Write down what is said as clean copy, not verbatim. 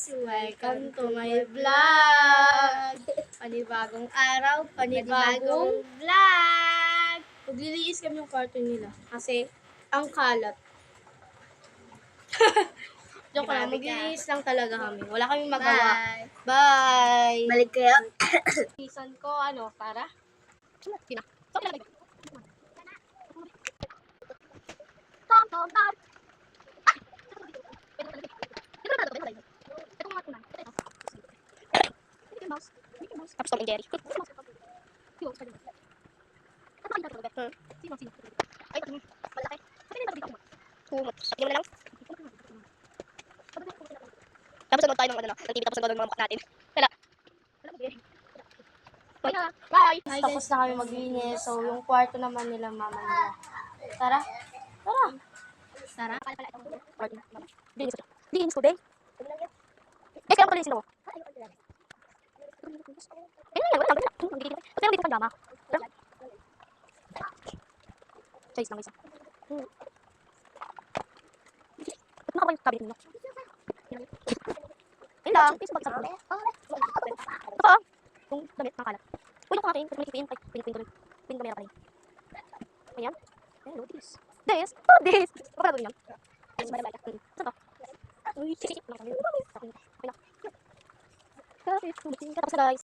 Welcome to my vlog! Panibagong araw, panibagong vlog! Magliliis kami yung kwarto nila kasi ang kalat. Joke lang, magliliis lang talaga kami. Wala kaming magawa. Bye! Balik kayo. Season ko, para? Sina? Tapos Tom and Jerry. Ay, malaki. Kumot. Sabi mo na lang. Tapos nanood tayo ng ng TV tapos nanood ng mga mukha natin. Tala. Bye! Tapos na kami maglinis. So, yung kwarto naman nila mama nila. Tara. Tara. Tara. Linis ko, Ben. Eh, kaya ko linis mo. Pero dito ka drama. Size lang isa. Ba't nakaba yung cabinet ninyo? Ayun lang. Piso ba kasama? Oo. Yung damit ng kalat. Uy, yung akin. Pag makikiin, pin kamera pa rin. Ayan. Hello, this. This? Oh, this. Kapag gawin yan. Saan to? Uy, sisi. Tapos na guys.